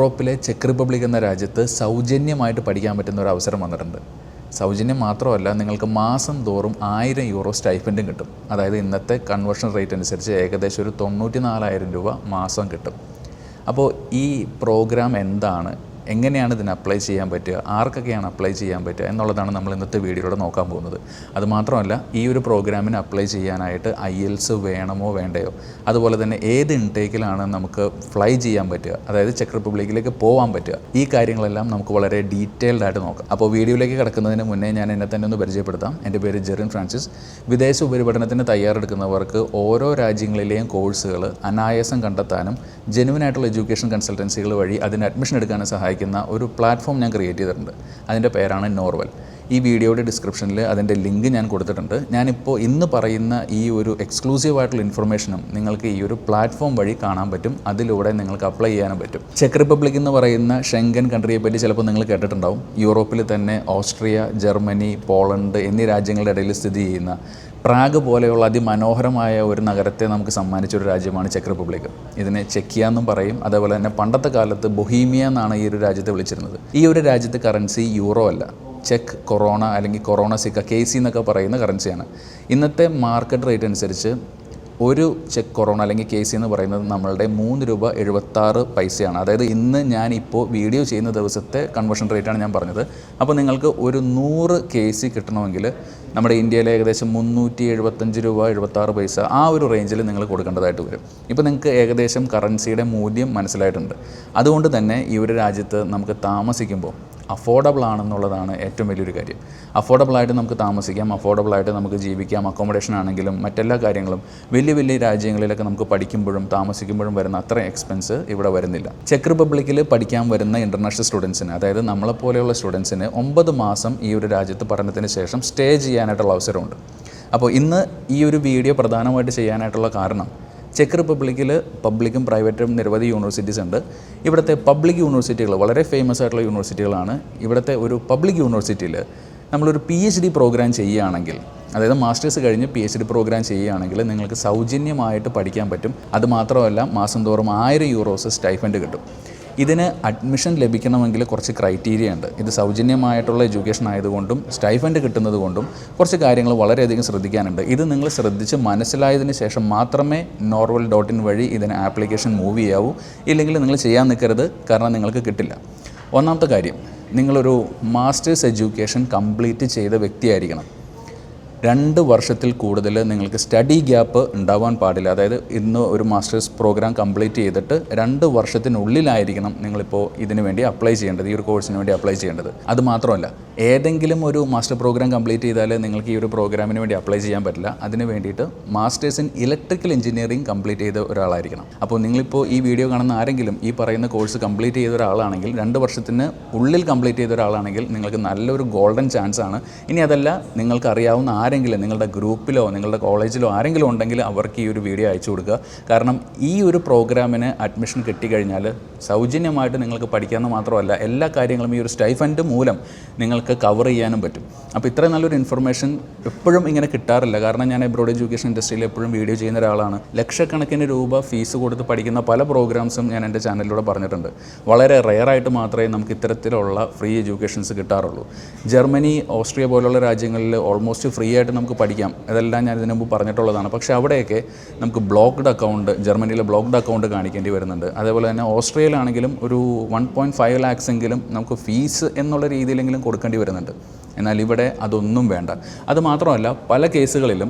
യൂറോപ്പിലെ check republic എന്ന രാജ്യത്ത് സൗജന്യമായിട്ട് പഠിക്കാൻ പറ്റുന്ന ഒരു അവസരം വന്നിട്ടുണ്ട്. സൗജന്യം മാത്രമല്ല, നിങ്ങൾക്ക് മാസം തോറും 1000 യൂറോ സ്റ്റൈഫൻഡും കിട്ടും. അതായത് ഇന്നത്തെ കൺവേർഷൻ റേറ്റ് അനുസരിച്ച് ഏകദേശം ഒരു 94,000 രൂപ മാസം കിട്ടും. അപ്പോൾ ഈ പ്രോഗ്രാം എന്താണ്, എങ്ങനെയാണ് ഇതിന് അപ്ലൈ ചെയ്യാൻ പറ്റുക, ആർക്കൊക്കെയാണ് അപ്ലൈ ചെയ്യാൻ പറ്റുക എന്നുള്ളതാണ് നമ്മൾ ഇന്നത്തെ വീഡിയോയിലൂടെ നോക്കാൻ പോകുന്നത്. അതുമാത്രമല്ല, ഈ ഒരു പ്രോഗ്രാമിന് അപ്ലൈ ചെയ്യാനായിട്ട് IELTS വേണമോ വേണ്ടയോ, അതുപോലെ തന്നെ ഏത് ഇൻടേക്കിലാണ് നമുക്ക് ഫ്ലൈ ചെയ്യാൻ പറ്റുക, അതായത് ചെക്ക് റിപ്പബ്ലിക്കിലേക്ക് പോകാൻ പറ്റുക, ഈ കാര്യങ്ങളെല്ലാം നമുക്ക് വളരെ ഡീറ്റെയിൽഡ് ആയിട്ട് നോക്കാം. അപ്പോൾ വീഡിയോയിലേക്ക് കിടക്കുന്നതിന് മുന്നേ ഞാൻ എന്നെ തന്നെ ഒന്ന് പരിചയപ്പെടുത്താം. എൻ്റെ പേര് ജെറിൻ ഫ്രാൻസിസ്. വിദേശ ഉപരിപഠനത്തിന് തയ്യാറെടുക്കുന്നവർക്ക് ഓരോ രാജ്യങ്ങളിലെയും കോഴ്സുകൾ അനായാസം കണ്ടെത്താനും ജെനുവിനായിട്ടുള്ള എഡ്യൂക്കേഷൻ കൺസൾട്ടൻസികൾ വഴി അതിന് അഡ്മിഷൻ എടുക്കാനും സഹായിക്കുന്ന ഒരു പ്ലാറ്റ്ഫോം ഞാൻ ക്രിയേറ്റ് ചെയ്തിട്ടുണ്ട്. അതിൻ്റെ പേരാണ് നോർവൽ. ഈ വീഡിയോയുടെ ഡിസ്ക്രിപ്ഷനിൽ അതിൻ്റെ ലിങ്ക് ഞാൻ കൊടുത്തിട്ടുണ്ട്. ഞാനിപ്പോൾ ഇന്ന് പറയുന്ന ഈ ഒരു എക്സ്ക്ലൂസീവായിട്ടുള്ള ഇൻഫർമേഷനും നിങ്ങൾക്ക് ഈ ഒരു പ്ലാറ്റ്ഫോം വഴി കാണാൻ പറ്റും. അതിലൂടെ നിങ്ങൾക്ക് അപ്ലൈ ചെയ്യാനും പറ്റും. ചെക്ക് റിപ്പബ്ലിക് എന്ന് പറയുന്ന ഷെങ്കൻ കൺട്രിയെ പറ്റി ചിലപ്പോൾ നിങ്ങൾ കേട്ടിട്ടുണ്ടാവും. യൂറോപ്പിൽ തന്നെ ഓസ്ട്രിയ, ജർമ്മനി, പോളണ്ട് എന്നീ രാജ്യങ്ങളുടെ ഇടയിൽ സ്ഥിതി ചെയ്യുന്ന പ്രാഗ് പോലെയുള്ള അതിമനോഹരമായ ഒരു നഗരത്തെ നമുക്ക് സമ്മാനിച്ചൊരു രാജ്യമാണ് ചെക്ക് റിപ്പബ്ലിക്. ഇതിനെ ചെക്കിയ എന്നും പറയും. അതേപോലെ തന്നെ പണ്ടത്തെ കാലത്ത് ബൊഹീമിയ എന്നാണ് ഈ ഒരു രാജ്യത്തെ വിളിച്ചിരുന്നത്. ഈ ഒരു രാജ്യത്തെ കറൻസി യൂറോ അല്ല, ചെക്ക് കൊറോണ അല്ലെങ്കിൽ കൊറോണ സിക്ക, KC എന്നൊക്കെ പറയുന്ന കറൻസിയാണ്. ഇന്നത്തെ മാർക്കറ്റ് റേറ്റ് അനുസരിച്ച് ഒരു ചെക്ക് കൊറോണ അല്ലെങ്കിൽ KC എന്ന് പറയുന്നത് നമ്മളുടെ 3 രൂപ 76 പൈസയാണ്. അതായത് ഇന്ന് ഞാനിപ്പോൾ വീഡിയോ ചെയ്യുന്ന ദിവസത്തെ കൺവേർഷൻ റേറ്റാണ് ഞാൻ പറഞ്ഞത്. അപ്പോൾ നിങ്ങൾക്ക് ഒരു 100 KC കിട്ടണമെങ്കിൽ നമ്മുടെ ഇന്ത്യയിലെ ഏകദേശം 375 രൂപ 76 പൈസ ആ ഒരു റേഞ്ചിൽ നിങ്ങൾ കൊടുക്കേണ്ടതായിട്ട് വരും. ഇപ്പോൾ നിങ്ങൾക്ക് ഏകദേശം കറൻസിയുടെ മൂല്യം മനസ്സിലായിട്ടുണ്ട്. അതുകൊണ്ട് തന്നെ ഈ ഒരു രാജ്യത്ത് നമുക്ക് താമസിക്കുമ്പോൾ അഫോർഡബിൾ ആണെന്നുള്ളതാണ് ഏറ്റവും വലിയൊരു കാര്യം. അഫോർഡബിളായിട്ട് നമുക്ക് താമസിക്കാം, അഫോർഡബിളായിട്ട് നമുക്ക് ജീവിക്കാം. അക്കോമഡേഷൻ ആണെങ്കിലും മറ്റെല്ലാ കാര്യങ്ങളും വലിയ വലിയ രാജ്യങ്ങളിലൊക്കെ നമുക്ക് പഠിക്കുമ്പോഴും താമസിക്കുമ്പോഴും വരുന്ന അത്ര എക്സ്പെൻസ് ഇവിടെ വരുന്നില്ല. ചെക്ക് റിപ്പബ്ലിക്കിൽ പഠിക്കാൻ വരുന്ന ഇൻ്റർനാഷണൽ സ്റ്റുഡൻസിന്, അതായത് നമ്മളെപ്പോലെയുള്ള സ്റ്റുഡൻസിന് 9 മാസം ഈ ഒരു രാജ്യത്ത് പഠനത്തിന് ശേഷം സ്റ്റേ ചെയ്യാനായിട്ടുള്ള അവസരമുണ്ട്. അപ്പോൾ ഇന്ന് ഈ ഒരു വീഡിയോ പ്രധാനമായിട്ട് ചെയ്യാനായിട്ടുള്ള കാരണം, ചെക്ക് റിപ്പബ്ലിക്കിൽ പബ്ലിക്കും പ്രൈവറ്റും നിരവധി യൂണിവേഴ്സിറ്റീസ് ഉണ്ട്. ഇവിടുത്തെ പബ്ലിക് യൂണിവേഴ്സിറ്റികൾ വളരെ ഫേമസ് ആയിട്ടുള്ള യൂണിവേഴ്സിറ്റികളാണ്. ഇവിടുത്തെ ഒരു പബ്ലിക് യൂണിവേഴ്സിറ്റിയിൽ നമ്മളൊരു PhD പ്രോഗ്രാം ചെയ്യുകയാണെങ്കിൽ, അതായത് മാസ്റ്റേഴ്സ് കഴിഞ്ഞ് PhD പ്രോഗ്രാം ചെയ്യുകയാണെങ്കിൽ നിങ്ങൾക്ക് സൗജന്യമായിട്ട് പഠിക്കാൻ പറ്റും. അതുമാത്രമല്ല, മാസം തോറും 1000 യൂറോസ് സ്റ്റൈഫൻഡ് കിട്ടും. ഇതിന് അഡ്മിഷൻ ലഭിക്കണമെങ്കിൽ കുറച്ച് ക്രൈറ്റീരിയ ഉണ്ട്. ഇത് സൗജന്യമായിട്ടുള്ള എഡ്യൂക്കേഷൻ ആയതുകൊണ്ടും സ്റ്റൈഫൻഡ് കിട്ടുന്നത് കൊണ്ടും കുറച്ച് കാര്യങ്ങൾ വളരെയധികം ശ്രദ്ധിക്കാനുണ്ട്. ഇത് നിങ്ങൾ ശ്രദ്ധിച്ച് മനസ്സിലായതിന് ശേഷം മാത്രമേ norwal.in വഴി ഇതിന് ആപ്ലിക്കേഷൻ മൂവ് ചെയ്യാവൂ. ഇല്ലെങ്കിൽ നിങ്ങൾ ചെയ്യാൻ നിൽക്കരുത്, കാരണം നിങ്ങൾക്ക് കിട്ടില്ല. ഒന്നാമത്തെ കാര്യം, നിങ്ങളൊരു മാസ്റ്റേഴ്സ് എഡ്യൂക്കേഷൻ കംപ്ലീറ്റ് ചെയ്ത വ്യക്തിയായിരിക്കണം. 2 വർഷത്തിൽ കൂടുതൽ നിങ്ങൾക്ക് സ്റ്റഡി ഗ്യാപ്പ് ഉണ്ടാവാൻ പാടില്ല. അതായത് ഇന്ന് ഒരു മാസ്റ്റേഴ്സ് പ്രോഗ്രാം കംപ്ലീറ്റ് ചെയ്തിട്ട് 2 വർഷത്തിനുള്ളിലായിരിക്കണം നിങ്ങളിപ്പോൾ ഇതിന് വേണ്ടി അപ്ലൈ ചെയ്യേണ്ടത്, ഈ ഒരു കോഴ്സിന് വേണ്ടി അപ്ലൈ ചെയ്യേണ്ടത്. അതുമാത്രമല്ല, ഏതെങ്കിലും ഒരു മാസ്റ്റർ പ്രോഗ്രാം കംപ്ലീറ്റ് ചെയ്താൽ നിങ്ങൾക്ക് ഈ ഒരു പ്രോഗ്രാമിന് വേണ്ടി അപ്ലൈ ചെയ്യാൻ പറ്റില്ല. അതിന് വേണ്ടിയിട്ട് masters in electrical engineering complete ചെയ്ത ഒരാളായിരിക്കണം. അപ്പോൾ നിങ്ങളിപ്പോൾ ഈ വീഡിയോ കാണുന്ന ആരെങ്കിലും ഈ പറയുന്ന കോഴ്സ് കംപ്ലീറ്റ് ചെയ്ത ഒരാളാണെങ്കിൽ, 2 വർഷത്തിന് ഉള്ളിൽ കംപ്ലീറ്റ് ചെയ്ത ഒരാളാണെങ്കിൽ നിങ്ങൾക്ക് നല്ലൊരു ഗോൾഡൻ ചാൻസ് ആണ്. ഇനി അതല്ല, നിങ്ങൾക്ക് അറിയാവുന്ന ആരെങ്കിലും നിങ്ങളുടെ ഗ്രൂപ്പിലോ നിങ്ങളുടെ കോളേജിലോ ആരെങ്കിലും ഉണ്ടെങ്കിൽ അവർക്ക് ഈ ഒരു വീഡിയോ അയച്ചു കൊടുക്കുക. കാരണം ഈ ഒരു പ്രോഗ്രാമിന് അഡ്മിഷൻ കിട്ടിക്കഴിഞ്ഞാൽ സൗജന്യമായിട്ട് നിങ്ങൾക്ക് പഠിക്കാമെന്ന് മാത്രമല്ല, എല്ലാ കാര്യങ്ങളും ഈ ഒരു സ്റ്റൈഫൻഡ് മൂലം നിങ്ങൾക്ക് കവർ ചെയ്യാനും പറ്റും. അപ്പോൾ ഇത്രയും നല്ലൊരു ഇൻഫർമേഷൻ എപ്പോഴും ഇങ്ങനെ കിട്ടാറില്ല. കാരണം ഞാൻ എബ്രോഡ് എഡ്യൂക്കേഷൻ ഇൻഡസ്ട്രിയിൽ എപ്പോഴും വീഡിയോ ചെയ്യുന്ന ഒരാളാണ്. ലക്ഷക്കണക്കിന് രൂപ ഫീസ് കൊടുത്ത് പഠിക്കുന്ന പല പ്രോഗ്രാംസും ഞാൻ എൻ്റെ ചാനലിലൂടെ പറഞ്ഞിട്ടുണ്ട്. വളരെ റെയറായിട്ട് മാത്രമേ നമുക്ക് ഇത്തരത്തിലുള്ള ഫ്രീ എഡ്യൂക്കേഷൻസ് കിട്ടാറുള്ളൂ. ജർമ്മനി, ഓസ്ട്രിയ പോലുള്ള രാജ്യങ്ങളിൽ ഓൾമോസ്റ്റ് ഫ്രീ ആയിട്ട് നമുക്ക് പഠിക്കാം. അതെല്ലാം ഞാൻ ഇതിനു മുമ്പ് പറഞ്ഞിട്ടുള്ളതാണ്. പക്ഷേ അവിടെയൊക്കെ നമുക്ക് ബ്ലോക്ക്ഡ് അക്കൗണ്ട്, ജർമ്മനിയിലെ ബ്ലോക്ക്ഡ് അക്കൗണ്ട് കാണിക്കേണ്ടി വരുന്നുണ്ട്. അതേപോലെ തന്നെ ഓസ്ട്രിയയിലാണെങ്കിലും ഒരു 1.5 lakhs എങ്കിലും നമുക്ക് ഫീസ് എന്നുള്ള രീതിയിലെങ്കിലും കൊടുക്കേണ്ടി വരുന്നുണ്ട്. എന്നാൽ ഇവിടെ അതൊന്നും വേണ്ട. അതുമാത്രമല്ല, പല കേസുകളിലും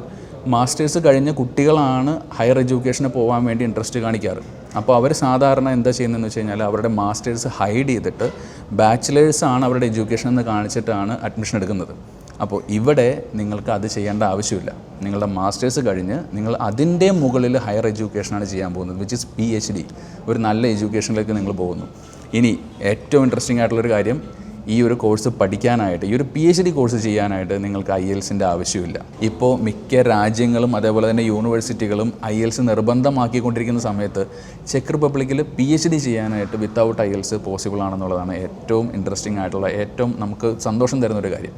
മാസ്റ്റേഴ്സ് കഴിഞ്ഞ കുട്ടികളാണ് ഹയർ എഡ്യൂക്കേഷന് പോകാൻ വേണ്ടി ഇൻട്രസ്റ്റ് കാണിക്കാറ്. അപ്പോൾ അവർ സാധാരണ എന്താ ചെയ്യുന്നതെന്ന് വെച്ച് കഴിഞ്ഞാൽ, അവരുടെ മാസ്റ്റേഴ്സ് ഹൈഡ് ചെയ്തിട്ട് ബാച്ചിലേഴ്സാണ് അവരുടെ എഡ്യൂക്കേഷൻ എന്ന് കാണിച്ചിട്ടാണ് അഡ്മിഷൻ എടുക്കുന്നത്. അപ്പോൾ ഇവിടെ നിങ്ങൾക്ക് അത് ചെയ്യേണ്ട ആവശ്യമില്ല. നിങ്ങളുടെ മാസ്റ്റേഴ്സ് കഴിഞ്ഞ് നിങ്ങൾ അതിൻ്റെ മുകളിൽ ഹയർ എഡ്യൂക്കേഷനാണ് ചെയ്യാൻ പോകുന്നത്, വിച്ച് ഇസ് PhD. ഒരു നല്ല എഡ്യൂക്കേഷനിലേക്ക് നിങ്ങൾ പോകുന്നു. ഇനി ഏറ്റവും ഇൻട്രസ്റ്റിംഗ് ആയിട്ടുള്ളൊരു കാര്യം, ഈ ഒരു കോഴ്സ് പഠിക്കാനായിട്ട്, ഈ ഒരു PhD കോഴ്സ് ചെയ്യാനായിട്ട് നിങ്ങൾക്ക് IELTSൻ്റെ ആവശ്യമില്ല. ഇപ്പോൾ മിക്ക രാജ്യങ്ങളും അതേപോലെ തന്നെ യൂണിവേഴ്സിറ്റികളും IELTS നിർബന്ധമാക്കിക്കൊണ്ടിരിക്കുന്ന സമയത്ത് ചെക്ക് റിപ്പബ്ലിക്കിൽ PhD ചെയ്യാനായിട്ട് വിത്തൗട്ട് IELTS പോസിബിൾ ആണെന്നുള്ളതാണ് ഏറ്റവും ഇൻട്രസ്റ്റിംഗ് ആയിട്ടുള്ള, ഏറ്റവും നമുക്ക് സന്തോഷം തരുന്നൊരു കാര്യം.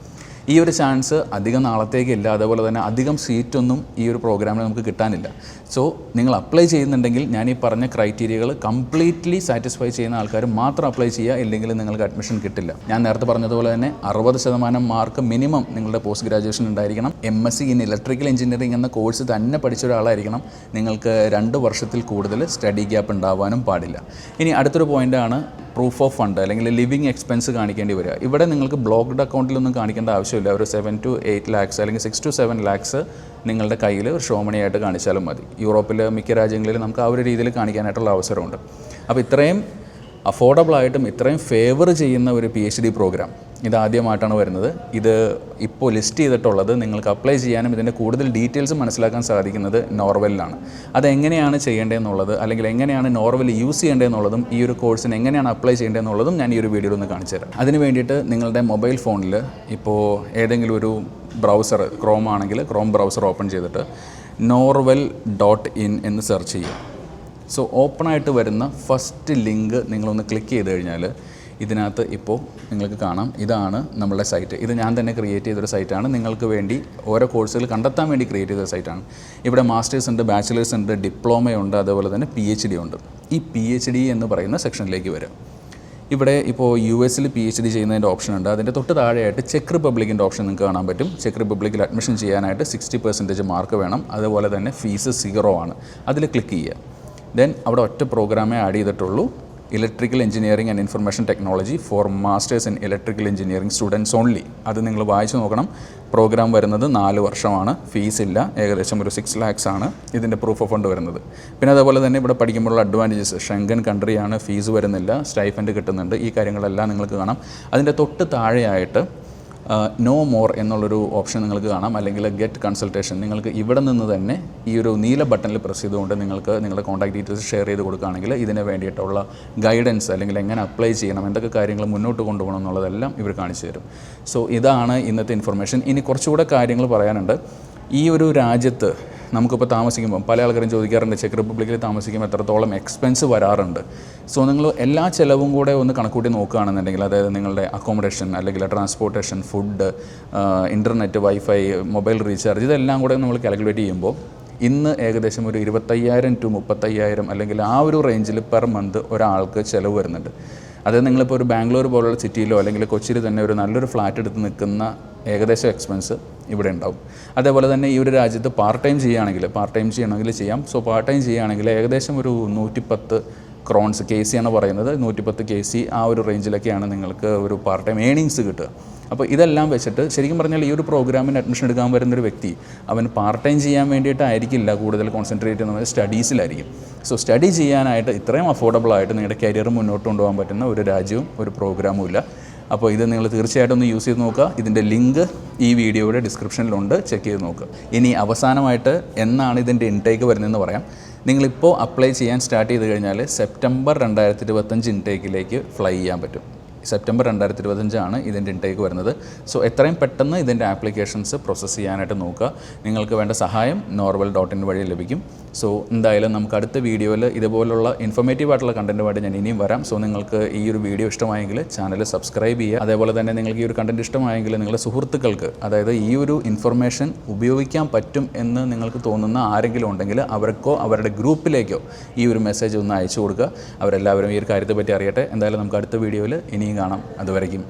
ഈ ഒരു ചാൻസ് അധികം നാളത്തേക്കില്ല, അതേപോലെ തന്നെ അധികം സീറ്റൊന്നും ഈ ഒരു പ്രോഗ്രാമിൽ നമുക്ക് കിട്ടാനില്ല. സോ നിങ്ങൾ അപ്ലൈ ചെയ്യുന്നുണ്ടെങ്കിൽ ഞാൻ ഈ പറഞ്ഞ ക്രൈറ്റീരിയകൾ കംപ്ലീറ്റ്ലി സാറ്റിസ്ഫൈ ചെയ്യുന്ന ആൾക്കാർ മാത്രം അപ്ലൈ ചെയ്യുക, ഇല്ലെങ്കിൽ നിങ്ങൾക്ക് അഡ്മിഷൻ കിട്ടില്ല. ഞാൻ നേരത്തെ പറഞ്ഞതുപോലെ തന്നെ 60% മാർക്ക് മിനിമം നിങ്ങളുടെ പോസ്റ്റ് ഗ്രാജുവേഷൻ ഉണ്ടായിരിക്കണം. MSc ഇൻ ഇലക്ട്രിക്കൽ എഞ്ചിനീയറിംഗ് എന്ന കോഴ്സ് തന്നെ പഠിച്ച ഒരാളായിരിക്കണം. നിങ്ങൾക്ക് 2 വർഷത്തിൽ കൂടുതൽ സ്റ്റഡി ഗ്യാപ്പ് ഉണ്ടാവാനും പാടില്ല. ഇനി അടുത്തൊരു പോയിൻ്റാണ് പ്രൂഫ് ഓഫ് ഫണ്ട് അല്ലെങ്കിൽ ലിവിങ് എക്സ്പെൻസ് കാണിക്കേണ്ടി വരിക. ഇവിടെ നിങ്ങൾക്ക് ബ്ലോക്ക്ഡ് അക്കൗണ്ടിലൊന്നും കാണിക്കേണ്ട ആവശ്യമില്ല. ഒരു 7 to 8 lakhs അല്ലെങ്കിൽ 6 to 7 lakhs നിങ്ങളുടെ കയ്യിൽ ഒരു ഷോമണിയായിട്ട് കാണിച്ചാലും മതി. യൂറോപ്പിൽ മിക്ക രാജ്യങ്ങളിൽ നമുക്ക് ആ ഒരു രീതിയിൽ കാണിക്കാനായിട്ടുള്ള അവസരമുണ്ട്. അപ്പോൾ ഇത്രയും അഫോർഡബിളായിട്ടും ഇത്രയും ഫേവർ ചെയ്യുന്ന ഒരു PhD പ്രോഗ്രാം ഇതാദ്യമായിട്ടാണ് വരുന്നത്. ഇത് ഇപ്പോൾ ലിസ്റ്റ് ചെയ്തിട്ടുള്ളത് നിങ്ങൾക്ക് അപ്ലൈ ചെയ്യാനും ഇതിൻ്റെ കൂടുതൽ ഡീറ്റെയിൽസ് മനസ്സിലാക്കാൻ സാധിക്കുന്നത് നോർവെല്ലിലാണ്. അതെങ്ങനെയാണ് ചെയ്യേണ്ടതെന്നുള്ളത്, അല്ലെങ്കിൽ എങ്ങനെയാണ് നോർവെൽ യൂസ് ചെയ്യേണ്ടതെന്നുള്ളതും ഈ ഒരു കോഴ്സിന് എങ്ങനെയാണ് അപ്ലൈ ചെയ്യേണ്ടതെന്നുള്ളതും ഞാൻ ഈ ഒരു വീഡിയോയിൽ ഒന്ന് കാണിച്ചു തരാം. അതിന് വേണ്ടിയിട്ട് നിങ്ങളുടെ മൊബൈൽ ഫോണിൽ ഇപ്പോൾ ഏതെങ്കിലും ഒരു ബ്രൗസർ, ക്രോം ആണെങ്കിൽ ക്രോം ബ്രൗസർ ഓപ്പൺ ചെയ്തിട്ട് norvel.in എന്ന് സെർച്ച് ചെയ്യുക. സോ ഓപ്പണായിട്ട് വരുന്ന ഫസ്റ്റ് ലിങ്ക് നിങ്ങളൊന്ന് ക്ലിക്ക് ചെയ്ത് കഴിഞ്ഞാൽ ഇതിനകത്ത് ഇപ്പോൾ നിങ്ങൾക്ക് കാണാം, ഇതാണ് നമ്മളുടെ സൈറ്റ്. ഇത് ഞാൻ തന്നെ ക്രിയേറ്റ് ചെയ്തൊരു സൈറ്റാണ്. നിങ്ങൾക്ക് വേണ്ടി ഓരോ കോഴ്സുകൾ കണ്ടെത്താൻ വേണ്ടി ക്രിയേറ്റ് ചെയ്ത സൈറ്റാണ്. ഇവിടെ മാസ്റ്റേഴ്സ് ഉണ്ട്, ബാച്ചിലേഴ്സ് ഉണ്ട്, ഡിപ്ലോമയുണ്ട്, അതേപോലെ തന്നെ PhD ഉണ്ട്. ഈ PhD എന്ന് പറയുന്ന സെക്ഷനിലേക്ക് വരാം. ഇവിടെ ഇപ്പോൾ US PhD ചെയ്യുന്നതിൻ്റെ ഓപ്ഷൻ ഉണ്ട്. അതിൻ്റെ തൊട്ട് താഴെയായിട്ട് ചെക്ക് റിപ്പബ്ലിക്കിൻ്റെ ഓപ്ഷൻ നിങ്ങൾക്ക് കാണാൻ പറ്റും. ചെക്ക് റിപ്പബ്ലിക്കിൽ അഡ്മിഷൻ ചെയ്യാനായിട്ട് 60% മാർക്ക് വേണം. അതുപോലെ തന്നെ ഫീസ് 0 ആണ്. അതിൽ ക്ലിക്ക് ചെയ്യുക. ദെൻ അവിടെ ഒറ്റ പ്രോഗ്രാമേ ആഡ് ചെയ്തിട്ടുള്ളൂ, electrical engineering and information technology for masters in electrical engineering students only. അത് നിങ്ങൾ വായിച്ചു നോക്കണം. പ്രോഗ്രാം വരുന്നത് 4 വർഷമാണ്, ഫീസ് ഇല്ല, ഏകദേശം ഒരു 6 lakhs ആണ് ഇതിൻ്റെ പ്രൂഫ് ഓഫ് ഫണ്ട് വരുന്നത്. പിന്നെ അതേപോലെ തന്നെ ഇവിടെ പഠിക്കുമ്പോഴുള്ള അഡ്വാൻറ്റേജസ്, ഷെങ്കൻ കൺട്രിയാണ്, ഫീസ് വരുന്നില്ല, സ്റ്റൈഫൻഡ് കിട്ടുന്നുണ്ട്, ഈ കാര്യങ്ങളെല്ലാം നിങ്ങൾക്ക് കാണാം. അതിൻ്റെ തൊട്ട് താഴെയായിട്ട് നോ മോർ എന്നുള്ളൊരു ഓപ്ഷൻ നിങ്ങൾക്ക് കാണാം, അല്ലെങ്കിൽ ഗെറ്റ് കൺസൾട്ടേഷൻ. നിങ്ങൾക്ക് ഇവിടെ നിന്ന് തന്നെ ഈ ഒരു നീല ബട്ടണിൽ പ്രസ് ചെയ്തുകൊണ്ട് നിങ്ങൾക്ക് നിങ്ങളുടെ കോൺടാക്ട് ഡീറ്റെയിൽസ് ഷെയർ ചെയ്ത് കൊടുക്കുകയാണെങ്കിൽ ഇതിന് വേണ്ടിയിട്ടുള്ള ഗൈഡൻസ്, അല്ലെങ്കിൽ എങ്ങനെ അപ്ലൈ ചെയ്യണം, എന്തൊക്കെ കാര്യങ്ങൾ മുന്നോട്ട് കൊണ്ടുപോകണം എന്നുള്ളതെല്ലാം ഇവർ കാണിച്ചു തരും. സോ ഇതാണ് ഇന്നത്തെ ഇൻഫർമേഷൻ. ഇനി കുറച്ചുകൂടെ കാര്യങ്ങൾ പറയാനുണ്ട്. ഈ ഒരു രാജ്യത്ത് നമുക്കിപ്പോൾ താമസിക്കുമ്പോൾ പല ആൾക്കാരും ചോദിക്കാറുണ്ട്, ചെക്ക് റിപ്പബ്ലിക്കിൽ താമസിക്കുമ്പോൾ എത്രത്തോളം എക്സ്പെൻസ് വരാറുണ്ട്. സോ നിങ്ങൾ എല്ലാ ചിലവും കൂടെ ഒന്ന് കണക്കൂട്ടി നോക്കുകയാണെന്നുണ്ടെങ്കിൽ, അതായത് നിങ്ങളുടെ അക്കോമഡേഷൻ, അല്ലെങ്കിൽ transportation, food, internet, wifi, mobile recharge, ഇതെല്ലാം കൂടെ നമ്മൾ കാൽക്കുലേറ്റ് ചെയ്യുമ്പോൾ ഇന്ന് ഏകദേശം ഒരു 25,000 to 35,000 അല്ലെങ്കിൽ ആ ഒരു റേഞ്ചിൽ പെർ മന്ത് ഒരാൾക്ക് ചിലവ് വരുന്നുണ്ട്. അതായത് നിങ്ങളിപ്പോൾ ഒരു ബാംഗ്ലൂർ പോലുള്ള സിറ്റിയിലോ അല്ലെങ്കിൽ കൊച്ചിയിൽ തന്നെ ഒരു നല്ലൊരു ഫ്ലാറ്റ് എടുത്ത് നിൽക്കുന്ന ഏകദേശം എക്സ്പെൻസ് ഇവിടെ ഉണ്ടാവും. അതേപോലെ തന്നെ ഈ ഒരു രാജ്യത്ത് പാർട്ട് ടൈം ചെയ്യണമെങ്കിൽ ചെയ്യാം. സോ പാർട്ട് ടൈം ചെയ്യുകയാണെങ്കിൽ ഏകദേശം ഒരു 110 ക്രോൺസ്, KC ആണ് പറയുന്നത്, 110 KC ആ ഒരു റേഞ്ചിലൊക്കെയാണ് നിങ്ങൾക്ക് ഒരു പാർട്ട് ടൈം ഏണിങ്സ് കിട്ടുക. അപ്പോൾ ഇതെല്ലാം വെച്ചിട്ട് ശരിക്കും പറഞ്ഞാൽ ഈ ഒരു പ്രോഗ്രാമിന് അഡ്മിഷൻ എടുക്കാൻ വരുന്നൊരു വ്യക്തി അവൻ പാർട്ട് ടൈം ചെയ്യാൻ വേണ്ടിയിട്ടായിരിക്കില്ല കൂടുതൽ കോൺസെൻട്രേറ്റ് ചെയ്യുന്നത്, സ്റ്റഡീസിലായിരിക്കും. സോ സ്റ്റഡി ചെയ്യാനായിട്ട് ഇത്രയും അഫോർഡബിളായിട്ട് നിങ്ങളുടെ കരിയർ മുന്നോട്ട് കൊണ്ടുപോകാൻ പറ്റുന്ന ഒരു രാജ്യവും ഒരു പ്രോഗ്രാമും ഇല്ല. അപ്പോൾ ഇത് നിങ്ങൾ തീർച്ചയായിട്ടും ഒന്ന് യൂസ് ചെയ്ത് നോക്കുക. ഇതിൻ്റെ ലിങ്ക് ഈ വീഡിയോയുടെ ഡിസ്ക്രിപ്ഷനിലുണ്ട്, ചെക്ക് ചെയ്ത് നോക്കുക. ഇനി അവസാനമായിട്ട് എന്നാണ് ഇതിൻ്റെ ഇൻടേക്ക് വരുന്നതെന്ന് പറയാം. നിങ്ങളിപ്പോൾ അപ്ലൈ ചെയ്യാൻ സ്റ്റാർട്ട് ചെയ്ത് കഴിഞ്ഞാൽ സെപ്റ്റംബർ 2025 ഇൻടേക്കിലേക്ക് ഫ്ലൈ ചെയ്യാൻ പറ്റും. സെപ്റ്റംബർ 2025 ആണ് ഇതിൻ്റെ ഇൻടേക്ക് വരുന്നത്. സോ എത്രയും പെട്ടെന്ന് ഇതിൻ്റെ ആപ്ലിക്കേഷൻസ് പ്രോസസ്സ് ചെയ്യാനായിട്ട് നോക്കുക. നിങ്ങൾക്ക് വേണ്ട സഹായം norvel.in വഴി ലഭിക്കും. സോ എന്തായാലും നമുക്ക് അടുത്ത വീഡിയോയിൽ ഇതുപോലുള്ള ഇൻഫോർമേറ്റീവ് ആയിട്ടുള്ള കണ്ടൻറ്റുമായിട്ട് ഞാൻ ഇനിയും വരാം. സോ നിങ്ങൾക്ക് ഈ ഒരു വീഡിയോ ഇഷ്ടമായെങ്കിൽ ചാനൽ സബ്സ്ക്രൈബ് ചെയ്യുക. അതേപോലെ തന്നെ നിങ്ങൾക്ക് ഈ ഒരു കണ്ടൻറ്റ് ഇഷ്ടമായെങ്കിൽ നിങ്ങളുടെ സുഹൃത്തുക്കൾക്ക്, അതായത് ഈ ഒരു ഇൻഫർമേഷൻ ഉപയോഗിക്കാൻ പറ്റും എന്ന് നിങ്ങൾക്ക് തോന്നുന്ന ആരെങ്കിലും ഉണ്ടെങ്കിൽ അവർക്കോ അവരുടെ ഗ്രൂപ്പിലേക്കോ ഈ ഒരു മെസ്സേജ് ഒന്ന് അയച്ചു കൊടുക്കുക. അവരെല്ലാവരും ഈ ഒരു കാര്യത്തെ പറ്റി അറിയട്ടെ. എന്തായാലും നമുക്ക് അടുത്ത വീഡിയോയിൽ ഇനിയും കാണാം. അതുവരയ്ക്കും